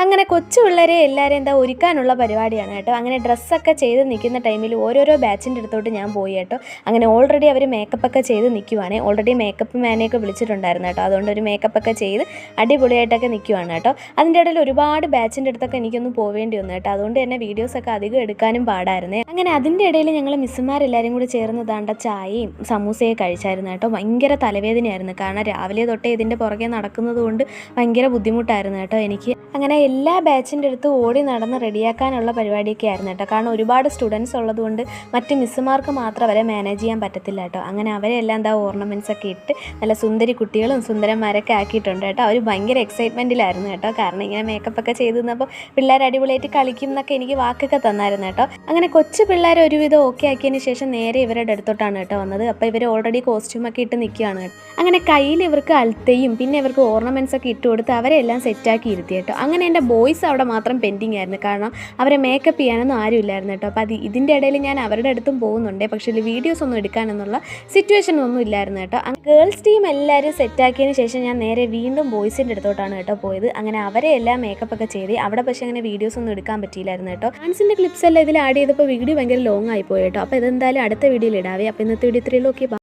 അങ്ങനെ കൊച്ചു പിള്ളേരെ എല്ലാവരെയും എന്താ ഒരുക്കാനുള്ള പരിപാടിയാണ് കേട്ടോ. അങ്ങനെ ഡ്രസ്സൊക്കെ ചെയ്ത് നിൽക്കുന്ന ടൈമിൽ ഓരോരോ ബാച്ചിൻ്റെ അടുത്തോട്ട് ഞാൻ പോയി കേട്ടോ. അങ്ങനെ ഓൾറെഡി അവർ മേക്കപ്പൊക്കെ ചെയ്ത് നിൽക്കുവാണ്. ഓൾറെഡി മേക്കപ്പ് മാനെയൊക്കെ വിളിച്ചിട്ടുണ്ടായിരുന്നു കേട്ടോ. അതുകൊണ്ട് ഒരു മേക്കപ്പൊക്കെ ചെയ്ത് അടിപൊളിയായിട്ടൊക്കെ നിൽക്കുവാണ് കേട്ടോ. അതിൻ്റെ ഇടയിൽ ഒരുപാട് ബാച്ചിൻ്റെ അടുത്തൊക്കെ എനിക്കൊന്നും പോവേണ്ടി വന്നു കേട്ടോ. അതുകൊണ്ട് തന്നെ വീഡിയോസൊക്കെ അധികം എടുക്കാനും പാടായിരുന്നേ. അങ്ങനെ അതിൻ്റെ ഇടയിൽ ഞങ്ങൾ മിസ്സുമാരെല്ലാവരും കൂടി ചേർന്ന് ദാണ്ട ചായയും സമൂസയൊക്കെ കഴിച്ചായിരുന്നു കേട്ടോ. ഭയങ്കര തലവേദനയായിരുന്നു, കാരണം രാവിലെ തൊട്ടേ ഇതിൻ്റെ പുറകെ നടക്കുന്നത് കൊണ്ട് ഭയങ്കര ബുദ്ധിമുട്ടായിരുന്നു കേട്ടോ എനിക്ക്. അങ്ങനെ എല്ലാ ബാച്ചിൻ്റെ അടുത്ത് ഓടി നടന്ന് റെഡിയാക്കാനുള്ള പരിപാടിയൊക്കെ ആയിരുന്നു കേട്ടോ. കാരണം ഒരുപാട് സ്റ്റുഡൻസ് ഉള്ളതുകൊണ്ട് മറ്റ് മിസ്സുമാർക്ക് മാത്രം അവരെ മാനേജ് ചെയ്യാൻ പറ്റത്തില്ല കേട്ടോ. അങ്ങനെ അവരെല്ലാം എന്താ ഓർണമെൻറ്റ്സ് ഒക്കെ ഇട്ട് നല്ല സുന്ദരി കുട്ടികളും സുന്ദരന്മാരൊക്കെ ആക്കിയിട്ടുണ്ട് കേട്ടോ. അവർ ഭയങ്കര എക്സൈറ്റ്മെൻറ്റിലായിരുന്നു കേട്ടോ. കാരണം ഇങ്ങനെ മേക്കപ്പൊക്കെ ചെയ്ത് നിന്നപ്പോൾ പിള്ളേർ അടിപൊളിയായിട്ട് കളിക്കും എന്നൊക്കെ എനിക്ക് വാക്കൊക്കെ തന്നായിരുന്നു കേട്ടോ. അങ്ങനെ കൊച്ചു പിള്ളേർ ഒരുവിധം ഓക്കെ ആക്കിയതിന് ശേഷം നേരെ ഇവരുടെ അടുത്തോട്ടാണ് കേട്ടോ വന്നത്. അപ്പോൾ ഇവർ ഓൾറെഡി കോസ്റ്റ്യൂമൊക്കെ ഇട്ട് നിൽക്കുകയാണ് കേട്ടോ. അങ്ങനെ കയ്യിൽ ഇവർക്ക് അൾത്തയും പിന്നെ ഇവർക്ക് ഓർണമെൻറ്റ്സ് ഒക്കെ ഇട്ട് കൊടുത്ത് അവരെല്ലാം സെറ്റാക്കി ഇരുത്തി കേട്ടോ. അങ്ങനെ എൻ്റെ ബോയ്സ് അവിടെ മാത്രം പെൻഡിങ് ആയിരുന്നു, കാരണം അവരെ മേക്കപ്പ് ചെയ്യാനൊന്നും ആരും ഇല്ലായിരുന്നു കേട്ടോ. അപ്പോൾ ഇതിൻ്റെ ഇടയിൽ ഞാൻ അവരുടെ അടുത്തും പോകുന്നുണ്ട്, പക്ഷേ വീഡിയോസ് ഒന്നും എടുക്കാനെന്നുള്ള സിറ്റുവേഷൻ ഒന്നും ഇല്ലായിരുന്നു കേട്ടോ. ഗേൾസ് ടീം എല്ലാവരും സെറ്റാക്കിയതിന് ശേഷം ഞാൻ നേരെ വീണ്ടും ബോയ്സിൻ്റെ അടുത്തോട്ടാണ് കേട്ടോ പോയത്. അങ്ങനെ അവരെ എല്ലാം മേക്കപ്പൊക്കെ ചെയ്ത് അവിടെ പക്ഷേ അങ്ങനെ വീഡിയോസ് ഒന്നും എടുക്കാൻ പറ്റിയില്ലായിരുന്നു കേട്ടോ. ഡാൻസിൻ്റെ ക്ലിപ്സ് എല്ലാം ഇതിൽ ആഡ് ചെയ്തപ്പോൾ വീഡിയോ ഭയങ്കര ലോങ് ആയി പോയി കേട്ടോ. അപ്പോൾ ഇതെന്തായാലും അടുത്ത വീഡിയോയിൽ ഇടാവേ. അപ്പോൾ ഇന്നത്തെ വീഡിയോ ഇത്രയുള്ളൂ. ഓക്കെ.